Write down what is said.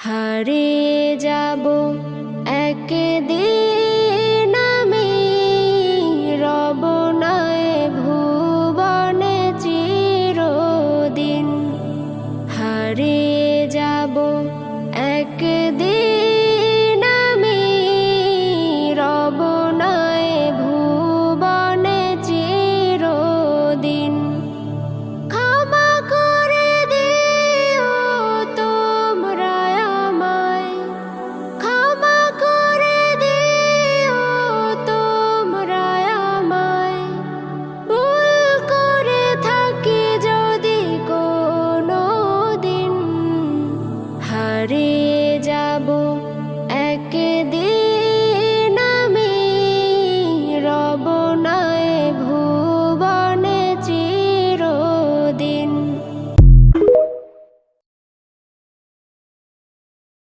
হারিয়ে যাব একদিন আমি, রব নাই ভুবনে চিরদিন। হারিয়ে যাব একদিন আমি, রব নাই ভুবনে চিরদিন। ক্ষমা করে দিও তোমরা আমায়, ক্ষমা করে দিও তোমরা আমায়। ভুল করে থাকি যদি কোনো দিন, হারিয়ে যাব